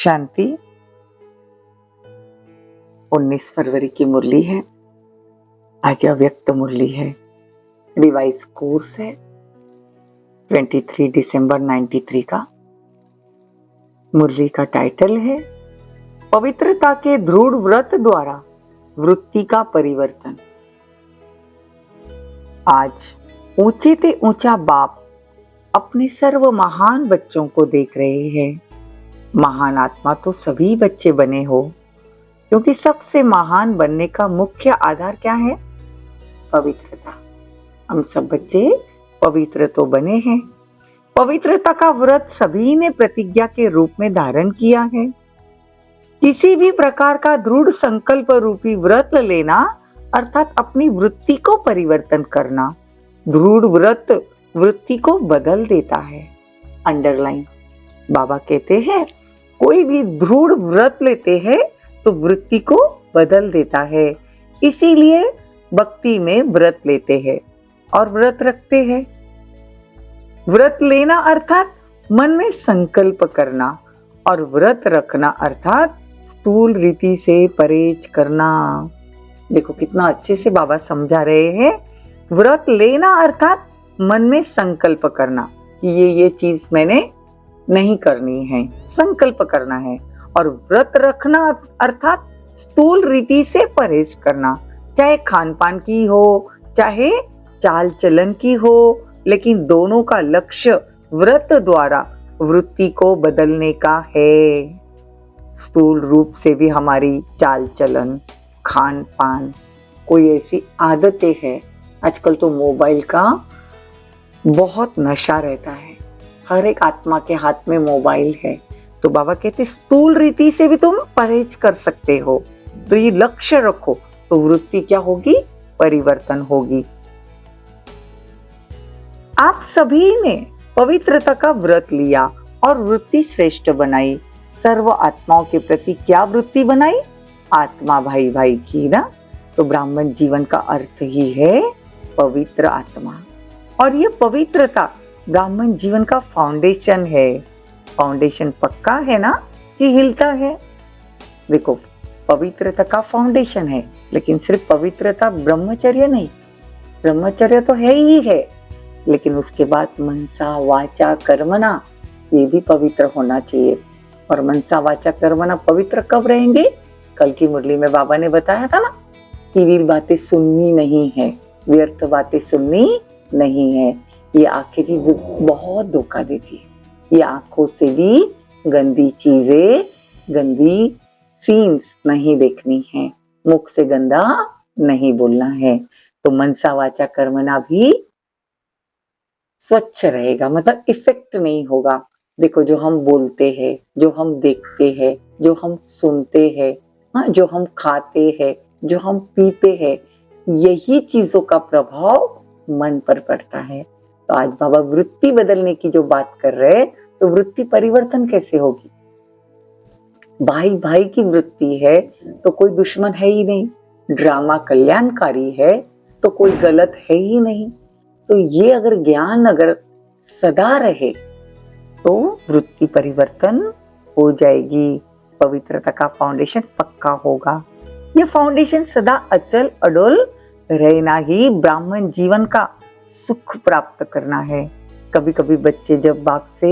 शांति। 19 फरवरी की मुरली है। आज अव्यक्त मुरली है। रिवाइज कोर्स है 23 दिसंबर 93 का। मुरली का टाइटल है पवित्रता के दृढ़ व्रत द्वारा वृत्ति का परिवर्तन। आज ऊंचे ते ऊंचा बाप अपने सर्व महान बच्चों को देख रहे हैं। महान आत्मा तो सभी बच्चे बने हो, क्योंकि सबसे महान बनने का मुख्य आधार क्या है? पवित्रता। हम सब बच्चे पवित्र तो बने हैं। पवित्रता का व्रत सभी ने प्रतिज्ञा के रूप में धारण किया है। किसी भी प्रकार का दृढ़ संकल्प रूपी व्रत लेना अर्थात अपनी वृत्ति को परिवर्तन करना। दृढ़ व्रत वृत्ति को बदल देता है। अंडरलाइन। बाबा कहते हैं कोई भी दृढ़ व्रत लेते हैं तो वृत्ति को बदल देता है। इसीलिए भक्ति में व्रत लेते हैं और व्रत रखते हैं। व्रत लेना अर्थात मन में संकल्प करना और व्रत रखना अर्थात स्थूल रीति से परहेज करना। देखो कितना अच्छे से बाबा समझा रहे हैं। व्रत लेना अर्थात मन में संकल्प करना कि ये चीज मैंने नहीं करनी है, संकल्प करना है। और व्रत रखना अर्थात स्थूल रीति से परहेज करना, चाहे खान पान की हो चाहे चाल चलन की हो, लेकिन दोनों का लक्ष्य व्रत द्वारा वृत्ति को बदलने का है। स्थूल रूप से भी हमारी चाल चलन, खान पान, कोई ऐसी आदतें हैं। आजकल तो मोबाइल का बहुत नशा रहता है। हर एक आत्मा के हाथ में मोबाइल है। तो बाबा कहते स्थूल रीति से भी तुम परहेज कर सकते हो। तो ये लक्ष्य रखो तो वृत्ति क्या होगी? परिवर्तन होगी। आप सभी ने पवित्रता का व्रत लिया और वृत्ति श्रेष्ठ बनाई। सर्व आत्माओं के प्रति क्या वृत्ति बनाई? आत्मा भाई भाई की ना। तो ब्राह्मण जीवन का अर्थ ही है पवित्र आत्मा। और ये पवित्रता ब्राह्मण जीवन का फाउंडेशन है। फाउंडेशन पक्का है ना कि हिलता है? देखो पवित्रता का फाउंडेशन है, लेकिन सिर्फ पवित्रता ब्रह्मचर्य नहीं। ब्रह्मचर्य तो है ही है, लेकिन उसके बाद मनसा वाचा कर्मणा ये भी पवित्र होना चाहिए। और मनसा वाचा कर्मणा पवित्र कब रहेंगे? कल की मुरली में बाबा ने बताया था ना कि वीर बातें सुननी नहीं है, व्यर्थ बातें सुननी नहीं है। ये आंखें भी बहुत धोखा देती है। ये आंखों से भी गंदी चीजें, गंदी सीन्स नहीं देखनी है। मुख से गंदा नहीं बोलना है। तो मनसा वाचा कर्मणा भी स्वच्छ रहेगा, मतलब इफेक्ट नहीं होगा। देखो जो हम बोलते हैं, जो हम देखते हैं, जो हम सुनते हैं, हाँ, जो हम खाते हैं, जो हम पीते हैं, यही चीजों का प्रभाव मन पर पड़ता है। तो आज बाबा वृत्ति बदलने की जो बात कर रहे हैं, तो वृत्ति परिवर्तन कैसे होगी? भाई भाई की वृत्ति है तो कोई दुश्मन है ही नहीं। ड्रामा कल्याणकारी है तो कोई गलत है ही नहीं। तो ये अगर ज्ञान अगर सदा रहे तो वृत्ति परिवर्तन हो जाएगी। पवित्रता का फाउंडेशन पक्का होगा। ये फाउंडेशन सदा अचल अडोल रहना ही ब्राह्मण जीवन का सुख प्राप्त करना है। कभी कभी बच्चे जब बाप से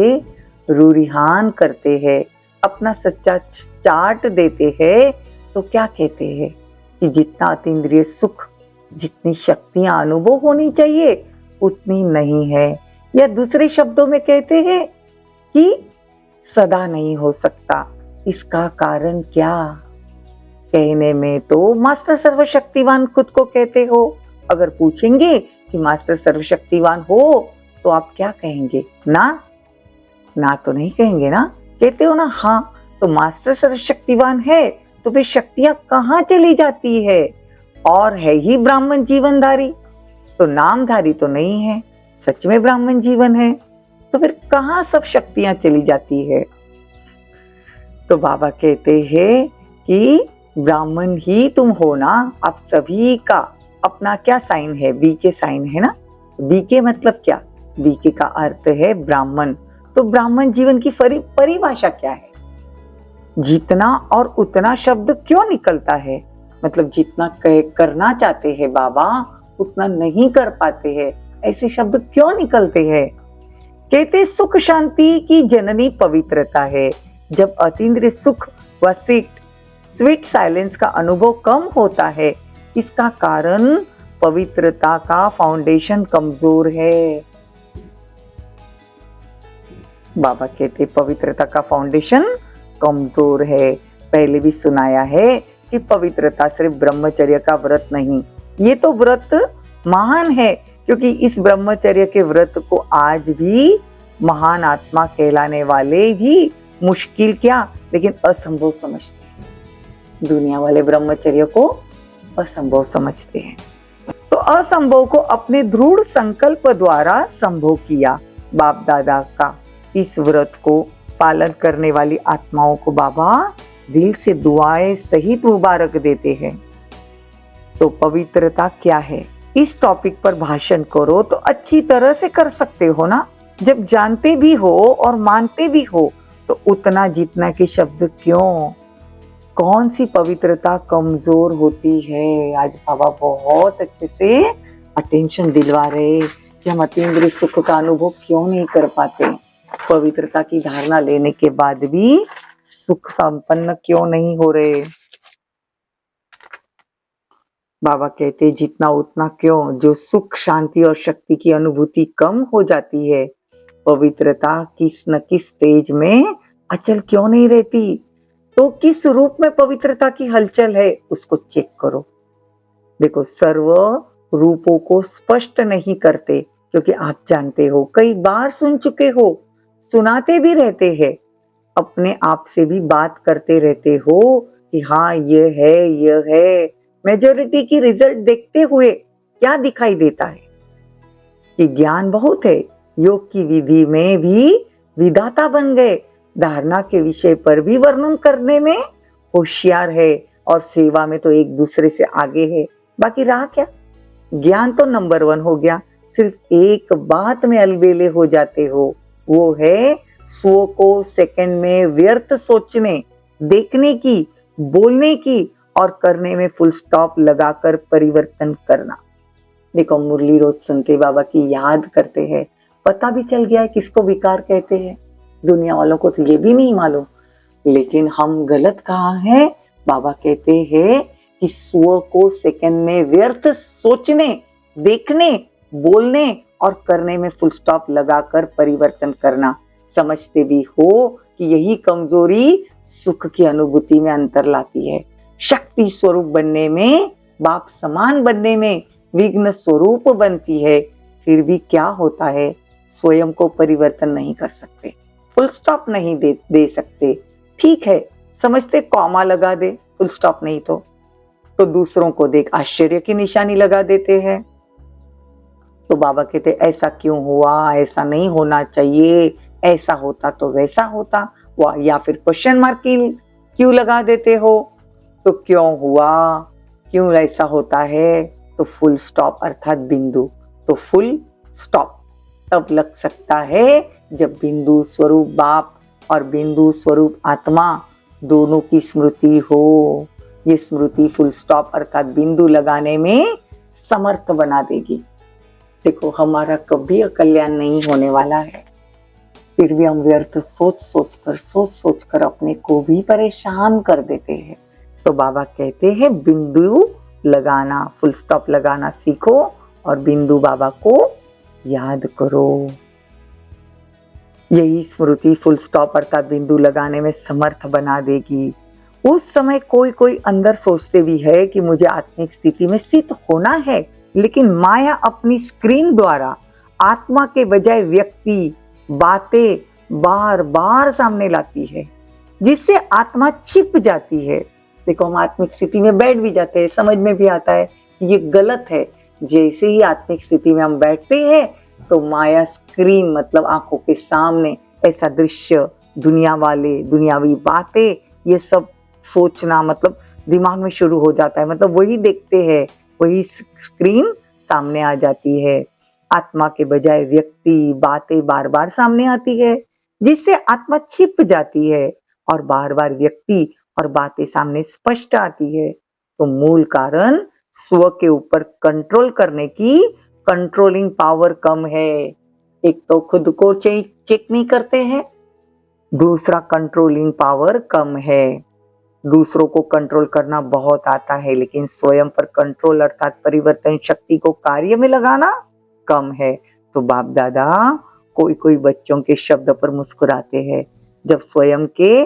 रूरिहान करते हैं, अपना सच्चा चाट देते हैं, तो क्या कहते हैं कि जितना अतीन्द्रिय सुख, जितनी शक्तियां अनुभव होनी चाहिए उतनी नहीं है। या दूसरे शब्दों में कहते हैं कि सदा नहीं हो सकता। इसका कारण क्या? कहने में तो मास्टर सर्वशक्तिवान खुद को कहते हो। अगर पूछेंगे कि मास्टर सर्वशक्तिवान हो तो आप क्या कहेंगे? ना तो नहीं कहेंगे ना। कहते हो ना हाँ। तो मास्टर सर्वशक्तिवान है तो फिर शक्तियां कहाँ चली जाती है? और है ही ब्राह्मण जीवनधारी, तो नामधारी तो नहीं है, सच में ब्राह्मण जीवन है, तो फिर कहाँ सब शक्तियां चली जाती है? तो बाबा कहते हैं कि ब्राह्मण ही तुम हो ना। आप सभी का अपना क्या साइन है? बी के साइन है ना। बी के मतलब क्या? बी के का अर्थ है ब्राह्मण। तो ब्राह्मण जीवन की परिभाषा क्या है? जितना और उतना शब्द क्यों निकलता है? मतलब जितना करना चाहते हैं बाबा उतना नहीं कर पाते हैं, ऐसे शब्द क्यों निकलते हैं? कहते सुख शांति की जननी पवित्रता है। जब अतीन्द्रिय सुख व स्वीट साइलेंस का अनुभव कम होता है, इसका कारण पवित्रता का फाउंडेशन कमजोर है। बाबा कहते पवित्रता का फाउंडेशन कमजोर है। पहले भी सुनाया है कि पवित्रता सिर्फ ब्रह्मचर्य का व्रत नहीं, ये तो व्रत महान है, क्योंकि इस ब्रह्मचर्य के व्रत को आज भी महान आत्मा कहलाने वाले भी मुश्किल क्या लेकिन असंभव समझते हैं। दुनिया वाले ब्रह्मचर्य को असंभव समझते हैं। तो असंभव को अपने दृढ़ संकल्प द्वारा संभव किया। बाप दादा का इस व्रत को पालन करने वाली आत्माओं को बाबा दिल से दुआएं सहित मुबारक देते हैं। तो पवित्रता क्या है, इस टॉपिक पर भाषण करो तो अच्छी तरह से कर सकते हो ना। जब जानते भी हो और मानते भी हो तो उतना जितना के शब्द क्यों? कौन सी पवित्रता कमजोर होती है? आज बाबा बहुत अच्छे से अटेंशन दिलवा रहे कि हम अतीन्द्रिय सुख का अनुभव क्यों नहीं कर पाते, पवित्रता की धारणा लेने के बाद भी सुख संपन्न क्यों नहीं हो रहे। बाबा कहते जितना उतना क्यों, जो सुख शांति और शक्ति की अनुभूति कम हो जाती है, पवित्रता किस न किस स्टेज में अचल क्यों नहीं रहती? तो किस रूप में पवित्रता की हलचल है उसको चेक करो। देखो, सर्व रूपों को स्पष्ट नहीं करते, क्योंकि आप जानते हो, कई बार सुन चुके हो, सुनाते भी रहते हैं, अपने आप से भी बात करते रहते हो कि हाँ ये है। मेजॉरिटी की रिजल्ट देखते हुए क्या दिखाई देता है कि ज्ञान बहुत है, योग की विधि में भी विधाता बन गए, धारणा के विषय पर भी वर्णन करने में होशियार है, और सेवा में तो एक दूसरे से आगे है। बाकी रहा क्या? ज्ञान तो नंबर 1 हो गया, सिर्फ एक बात में अलबेले हो जाते हो, वो है स्व को सेकंड में व्यर्थ सोचने, देखने की, बोलने की और करने में फुल स्टॉप लगाकर परिवर्तन करना। देखो, मुरली रोज सुनते बाबा की याद करते हैं, पता भी चल गया है किसको विकार कहते हैं। दुनिया वालों को तो ये भी नहीं मालूम, लेकिन हम गलत कहाँ हैं? बाबा कहते हैं कि स्व को सेकंड में व्यर्थ सोचने, देखने, बोलने और करने में फुल स्टॉप लगाकर परिवर्तन करना। समझते भी हो कि यही कमजोरी सुख की अनुभूति में अंतर लाती है। शक्ति स्वरूप बनने में, बाप समान बनने में विघ्न स्वरूप बनती है। फिर भी क्या होता है, स्वयं को परिवर्तन नहीं कर सकते, फुल स्टॉप नहीं दे सकते। ठीक है, समझते कॉमा लगा दे, फुल स्टॉप नहीं तो दूसरों को देख आश्चर्य की निशानी लगा देते हैं। तो बाबा कहते ऐसा क्यों हुआ, ऐसा नहीं होना चाहिए, ऐसा होता तो वैसा होता, या फिर क्वेश्चन मार्क क्यों लगा देते हो? तो क्यों हुआ, क्यों ऐसा होता है? तो फुल स्टॉप अर्थात बिंदु, तो फुल स्टॉप तब लग सकता है जब बिंदु स्वरूप बाप और बिंदु स्वरूप आत्मा दोनों की स्मृति हो। ये स्मृति फुल स्टॉप अर्थात बिंदु लगाने में समर्थ बना देगी। देखो, हमारा कभी अकल्याण नहीं होने वाला है, फिर भी हम व्यर्थ सोच कर अपने को भी परेशान कर देते हैं। तो बाबा कहते हैं बिंदु लगाना, फुल स्टॉप लगाना सीखो और बिंदु बाबा को याद करो। यही स्मृति फुल स्टॉप अर्थात बिंदु लगाने में समर्थ बना देगी। उस समय कोई अंदर सोचते भी है कि मुझे आत्मिक स्थिति में स्थित होना है, लेकिन माया अपनी स्क्रीन द्वारा आत्मा के बजाय व्यक्ति, बातें बार बार सामने लाती है, जिससे आत्मा छिप जाती है। देखो, हम आत्मिक स्थिति में बैठ भी जाते हैं, समझ में भी आता है कि ये गलत है। जैसे ही आत्मिक स्थिति में हम बैठते हैं तो माया स्क्रीन मतलब आंखों के सामने ऐसा दृश्य, दुनिया वाले, दुनियावी बातें, ये सब सोचना मतलब दिमाग में शुरू हो जाता है। मतलब वही देखते हैं, वही स्क्रीन सामने आ जाती है। आत्मा के बजाय व्यक्ति, बातें बार बार सामने आती है, जिससे आत्मा छिप जाती है और बार बार व्यक्ति और बातें सामने स्पष्ट आती है, तो मूल कारण स्व के ऊपर कंट्रोल करने की कंट्रोलिंग पावर कम है। एक तो खुद को चेक नहीं करते हैं, दूसरा कंट्रोलिंग पावर कम है। दूसरों को कंट्रोल करना बहुत आता है, लेकिन स्वयं पर कंट्रोल अर्थात परिवर्तन शक्ति को कार्य में लगाना कम है। तो बाप दादा कोई कोई बच्चों के शब्द पर मुस्कुराते हैं। जब स्वयं के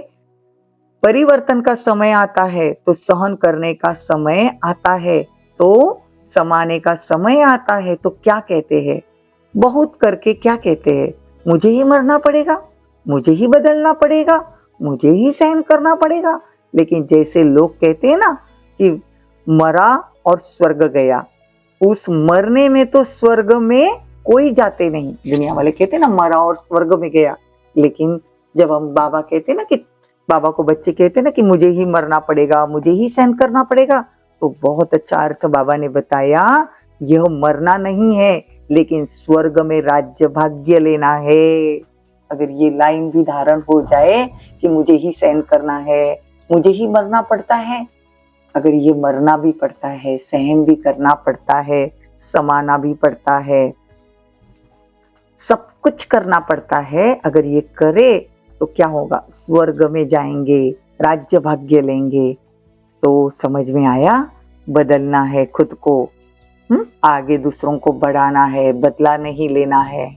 परिवर्तन का समय आता है तो सहन करने का समय आता है, तो समाने का समय आता है, तो क्या कहते हैं? बहुत करके क्या कहते हैं? मुझे ही मरना पड़ेगा, मुझे ही बदलना पड़ेगा, मुझे ही सहन करना पड़ेगा। लेकिन जैसे लोग कहते हैं ना कि मरा और स्वर्ग गया, उस मरने में तो स्वर्ग में कोई जाते नहीं। दुनिया वाले कहते हैं ना मरा और स्वर्ग में गया, लेकिन जब हम बाबा कहते हैं ना कि बाबा को बच्चे कहते हैं ना कि मुझे ही मरना पड़ेगा, मुझे ही सहन करना पड़ेगा, तो बहुत अच्छा अर्थ बाबा ने बताया, यह मरना नहीं है लेकिन स्वर्ग में राज्य भाग्य लेना है। अगर ये लाइन भी धारण हो जाए कि मुझे ही सहन करना है, मुझे ही मरना पड़ता है, अगर ये मरना भी पड़ता है, सहन भी करना पड़ता है, समाना भी पड़ता है, सब कुछ करना पड़ता है, अगर ये करे तो क्या होगा? स्वर्ग में जाएंगे, राज्य भाग्य लेंगे। तो समझ में आया, बदलना है खुद को, आगे दूसरों को बढ़ाना है, बदला नहीं लेना है।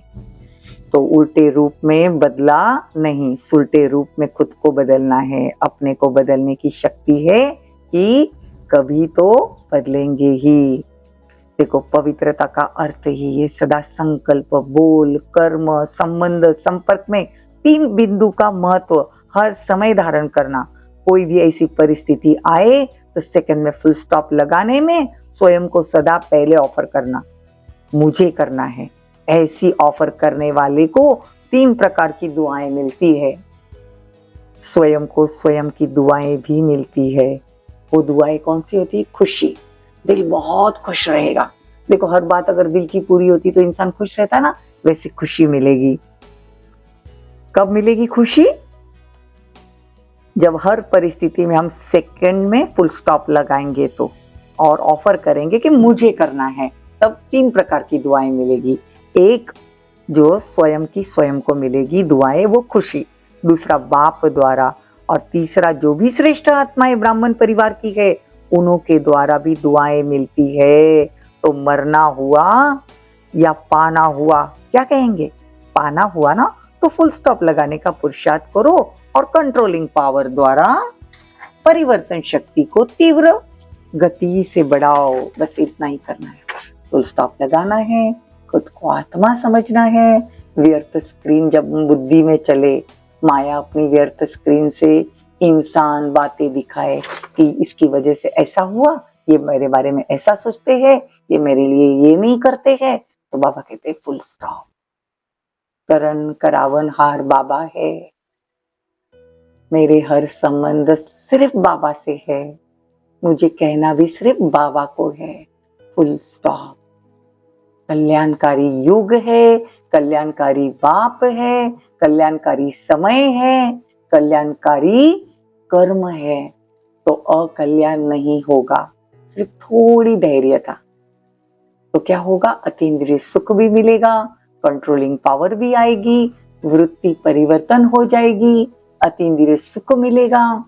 तो उल्टे रूप में बदला नहीं, सुलटे रूप में खुद को बदलना है। अपने को बदलने की शक्ति है कि कभी तो बदलेंगे ही। देखो, पवित्रता का अर्थ ही ये सदा संकल्प, बोल, कर्म, संबंध, संपर्क में 3 बिंदु का महत्व हर समय धारण करना। कोई भी ऐसी परिस्थिति आए तो सेकंड में फुल स्टॉप लगाने में स्वयं को सदा पहले ऑफर करना, मुझे करना है। ऐसी ऑफर करने वाले को 3 प्रकार की दुआएं मिलती है। स्वयं को स्वयं की दुआएं भी मिलती है। वो दुआएं कौन सी होती है? खुशी, दिल बहुत खुश रहेगा। देखो, हर बात अगर दिल की पूरी होती तो इंसान खुश रहता ना, वैसे खुशी मिलेगी। कब मिलेगी खुशी? जब हर परिस्थिति में हम सेकंड में फुल स्टॉप लगाएंगे तो, और ऑफर करेंगे कि मुझे करना है, तब 3 प्रकार की दुआएं मिलेगी। एक जो स्वयं की स्वयं को मिलेगी दुआएं, वो खुशी। दूसरा बाप द्वारा, और तीसरा जो भी श्रेष्ठ आत्माएं ब्राह्मण परिवार की है उन्हों के द्वारा भी दुआएं मिलती है। तो मरना हुआ या पाना हुआ, क्या कहेंगे? पाना हुआ ना, तो फुल स्टॉप लगाने का पुरुषार्थ करो और कंट्रोलिंग पावर द्वारा परिवर्तन शक्ति को तीव्र गति से बढ़ाओ। बस इतना ही करना है, फुल स्टॉप लगाना है, खुद को आत्मा समझना है। व्यर्थ स्क्रीन जब बुद्धि में चले, माया अपनी व्यर्थ स्क्रीन से इंसान बातें दिखाए कि इसकी वजह से ऐसा हुआ, ये मेरे बारे में ऐसा सोचते हैं, ये मेरे लिए ये नहीं करते हैं, तो बाबा कहते हैं फुल स्टॉप। करण करावन हार बाबा है, मेरे हर संबंध सिर्फ बाबा से है, मुझे कहना भी सिर्फ बाबा को है, फुल स्टॉप। कल्याणकारी युग है, कल्याणकारी बाप है, कल्याणकारी समय है, कल्याणकारी कर्म है, तो अकल्याण नहीं होगा। सिर्फ थोड़ी धैर्यता, तो क्या होगा? अतीन्द्रिय सुख भी मिलेगा, कंट्रोलिंग पावर भी आएगी, वृत्ति परिवर्तन हो जाएगी, अतीन्द्रिय सुख मिलेगा।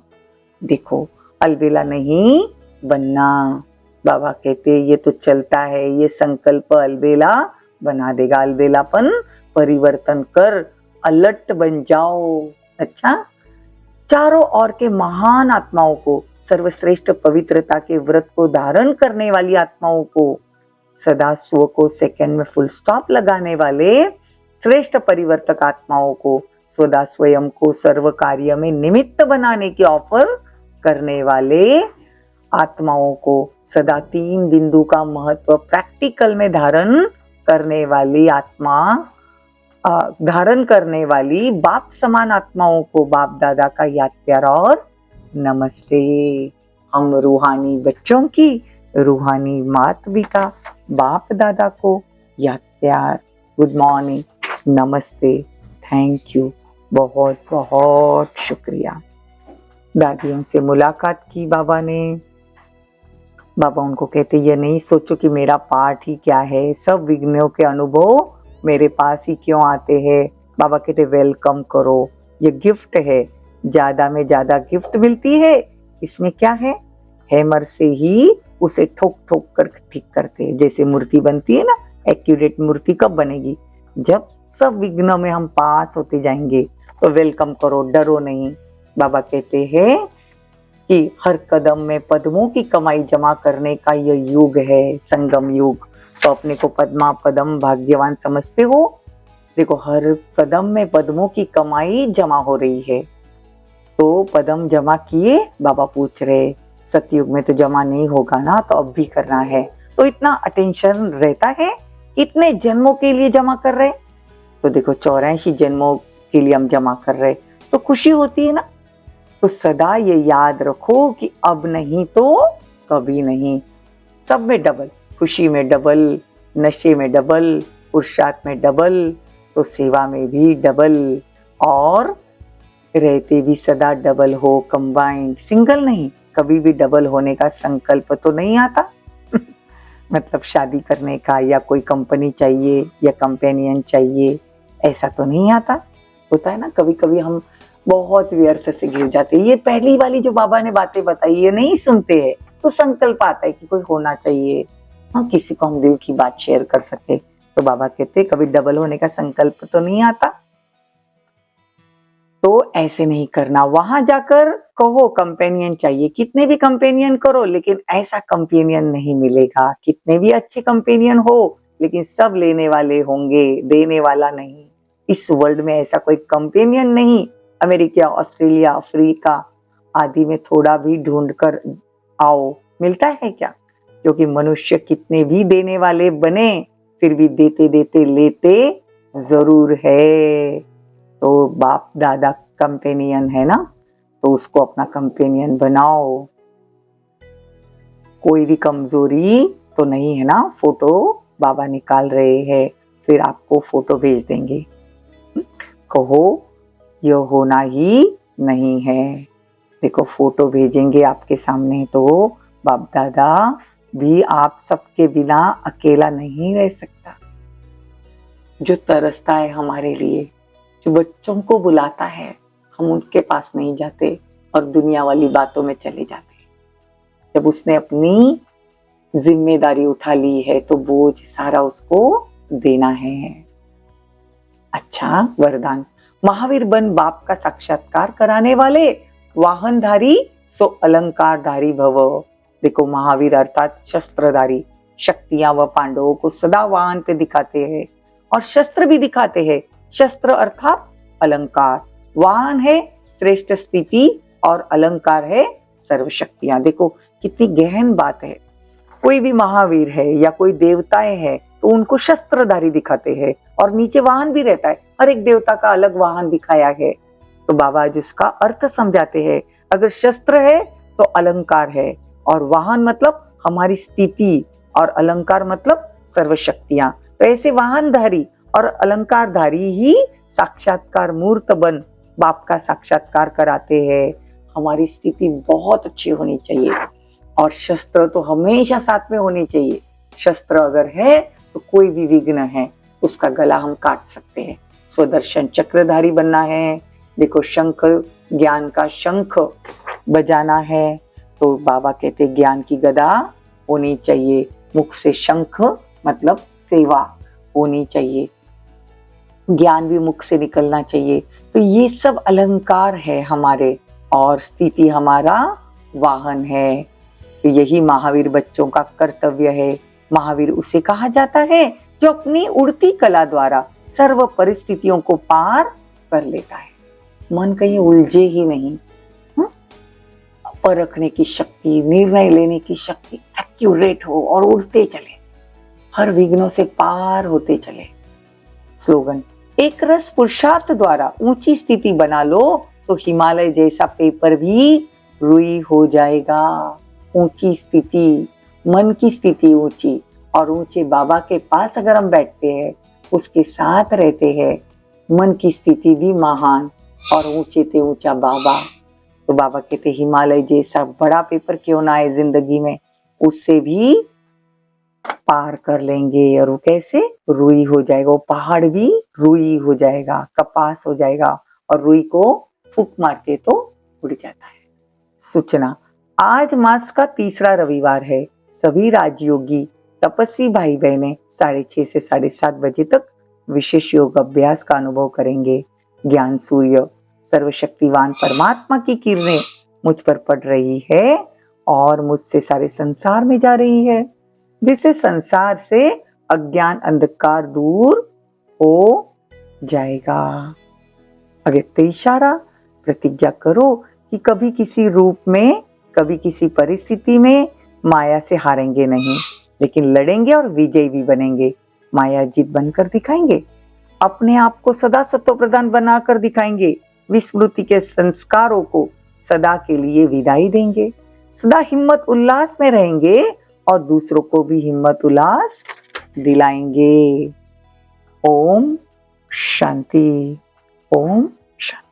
देखो, अलबेला नहीं बनना। बाबा कहते ये तो चलता है, ये संकल्प अलबेला बना देगा। अलबेलापन परिवर्तन कर, अलर्ट बन जाओ। अच्छा, चारों ओर के महान आत्माओं को, सर्वश्रेष्ठ पवित्रता के व्रत को धारण करने वाली आत्माओं को, सदा स्व को सेकंड में फुल स्टॉप लगाने वाले श्रेष्ठ परिवर्तक आत्माओं को, सदा स्वयं को सर्व कार्य में निमित्त बनाने की ऑफर करने वाले आत्माओं को, सदा 3 बिंदु का महत्व प्रैक्टिकल में धारण करने वाली आत्मा, धारण करने वाली बाप समान आत्माओं को बाप दादा का याद प्यार और नमस्ते। हम रूहानी बच्चों की रूहानी मात पिता बाप दादा को याद प्यार, गुड मॉर्निंग, नमस्ते, थैंक यू, बहुत बहुत शुक्रिया। दादियों से मुलाकात की बाबा ने। बाबा उनको कहते ये नहीं सोचो कि मेरा पाठ ही क्या है, सब विघ्नों के अनुभव मेरे पास ही क्यों आते हैं। बाबा कहते वेलकम करो, ये गिफ्ट है, ज्यादा में ज्यादा गिफ्ट मिलती है। इसमें क्या है, हैमर से ही उसे ठोक ठोक कर ठीक करते हैं। जैसे मूर्ति बनती है ना, एक्यूरेट मूर्ति कब बनेगी, जब सब विघ्नों में हम पास होते जाएंगे। तो वेलकम करो, डरो नहीं। बाबा कहते हैं कि हर कदम में पद्मों की कमाई जमा करने का यह युग है, संगम युग। तो अपने को पद्मा पदम भाग्यवान समझते हो। देखो हर कदम में पद्मों की कमाई जमा हो रही है। तो पदम जमा किए, बाबा पूछ रहे सतयुग में तो जमा नहीं होगा ना, तो अब भी करना है। तो इतना अटेंशन रहता है, इतने जन्मों के लिए जमा कर रहे। तो देखो 84 जन्मों के लिए हम जमा कर रहे, तो खुशी होती है ना। तो सदा ये याद रखो कि अब नहीं तो कभी नहीं। सब में डबल, खुशी में डबल, नशे में डबल, पुरुषार्थ में डबल, तो सेवा में भी डबल, और रहते भी सदा डबल हो, कंबाइंड, सिंगल नहीं। कभी भी डबल होने का संकल्प तो नहीं आता मतलब शादी करने का, या कोई कंपनी चाहिए या कंपेनियन चाहिए, ऐसा तो नहीं आता। होता है ना कभी कभी हम बहुत व्यर्थ से घिर जाते हैं। ये पहली वाली जो बाबा ने बातें बताई ये नहीं सुनते हैं, तो संकल्प आता है कि कोई होना चाहिए, हाँ किसी को हम दिल की बात शेयर कर सके। तो बाबा कहते कभी डबल होने का संकल्प तो नहीं आता। तो ऐसे नहीं करना, वहां जाकर कहो कंपेनियन चाहिए, कितने भी कंपेनियन करो, लेकिन ऐसा कंपेनियन नहीं मिलेगा। कितने भी अच्छे कंपेनियन हो, लेकिन सब लेने वाले होंगे, देने वाला नहीं। इस वर्ल्ड में ऐसा कोई कंपेनियन नहीं। अमेरिका, ऑस्ट्रेलिया, अफ्रीका आदि में थोड़ा भी ढूंढ कर आओ, मिलता है क्या? क्योंकि मनुष्य कितने भी देने वाले बने, फिर भी देते देते लेते जरूर है। तो बाप दादा कंपेनियन है ना, तो उसको अपना कंपेनियन बनाओ। कोई भी कमजोरी तो नहीं है ना। फोटो बाबा निकाल रहे हैं, फिर आपको फोटो भेज देंगे, कहो यह होना ही नहीं है। देखो फोटो भेजेंगे आपके सामने, तो बाप दादा भी आप सबके बिना अकेला नहीं रह सकता। जो तरसता है हमारे लिए, जो बच्चों को बुलाता है, हम उनके पास नहीं जाते और दुनिया वाली बातों में चले जाते। जब उसने अपनी जिम्मेदारी उठा ली है, तो बोझ सारा उसको देना है। अच्छा वरदान, महावीर बन बाप का साक्षात्कार कराने वाले, वाहनधारी सो अलंकारधारी भव। देखो महावीर अर्थात शस्त्रधारी, शक्तियां व पांडवों को सदा वाहन पे दिखाते हैं और शस्त्र भी दिखाते हैं। शस्त्र अर्थात अलंकार, वाहन है श्रेष्ठ स्थिति और अलंकार है सर्वशक्तियां। देखो कितनी गहन बात है। कोई भी महावीर है या कोई देवताएं हैं, तो उनको शस्त्रधारी दिखाते हैं और नीचे वाहन भी रहता है। हर एक देवता का अलग वाहन दिखाया है। तो बाबा जिसका अर्थ समझाते हैं, अगर शस्त्र है तो अलंकार है, और वाहन मतलब हमारी स्थिति, और अलंकार मतलब सर्वशक्तियां। तो ऐसे वाहनधारी और अलंकारधारी ही साक्षात्कार मूर्त बन बाप का साक्षात्कार कराते हैं। हमारी स्थिति बहुत अच्छी होनी चाहिए, और शस्त्र तो हमेशा साथ में होनी चाहिए। शस्त्र अगर है तो कोई भी विघ्न है उसका गला हम काट सकते हैं। स्वदर्शन चक्रधारी बनना है। देखो शंख, ज्ञान का शंख बजाना है, तो बाबा कहते ज्ञान की गदा होनी चाहिए। मुख से शंख मतलब सेवा होनी चाहिए, ज्ञान भी मुख से निकलना चाहिए। तो ये सब अलंकार है हमारे, और स्थिति हमारा वाहन है। तो यही महावीर बच्चों का कर्तव्य है। महावीर उसे कहा जाता है जो अपनी उड़ती कला द्वारा सर्व परिस्थितियों को पार कर लेता है। मन कहीं उलझे ही नहीं, परखने की शक्ति, निर्णय लेने की शक्ति एक्यूरेट हो और उड़ते चले, हर विघ्नों से पार होते चले। स्लोगन, एक रस पुरुषार्थ द्वारा ऊंची स्थिति बना लो, तो हिमालय जैसा पेपर भी रुई हो जाएगा। ऊंची स्थिति, मन की स्थिति ऊंची, और ऊंचे बाबा के पास अगर हम बैठते हैं, उसके साथ रहते हैं, मन की स्थिति भी महान, और ऊंचे ते ऊंचा बाबा। तो बाबा कहते हिमालय जैसा बड़ा पेपर क्यों ना आए जिंदगी में, उससे भी पार कर लेंगे। और वो कैसे? रुई हो जाएगा, वो पहाड़ भी रुई हो जाएगा, कपास हो जाएगा, और रुई को फूंक मारते तो उड़ जाता है। सूचना, आज मास का तीसरा रविवार है। सभी राजयोगी तपस्वी भाई बहनें 6:30 से 7:30 बजे तक विशेष योग अभ्यास का अनुभव करेंगे। ज्ञान सूर्य सर्वशक्तिवान परमात्मा की किरणें मुझ पर पड़ रही है और मुझसे सारे संसार में जा रही है, जिससे संसार से अज्ञान अंधकार दूर हो जाएगा। अव्यक्त इशारा, प्रतिज्ञा करो कि कभी किसी रूप में, कभी किसी परिस्थिति में माया से हारेंगे नहीं, लेकिन लड़ेंगे और विजयी भी बनेंगे। माया जीत बनकर दिखाएंगे, अपने आप को सदा सत्व प्रधान बनाकर दिखाएंगे, विस्मृति के संस्कारों को सदा के लिए विदाई देंगे, सदा हिम्मत उल्लास में रहेंगे और दूसरों को भी हिम्मत उल्लास दिलाएंगे। ओम शांति। ओम शांति।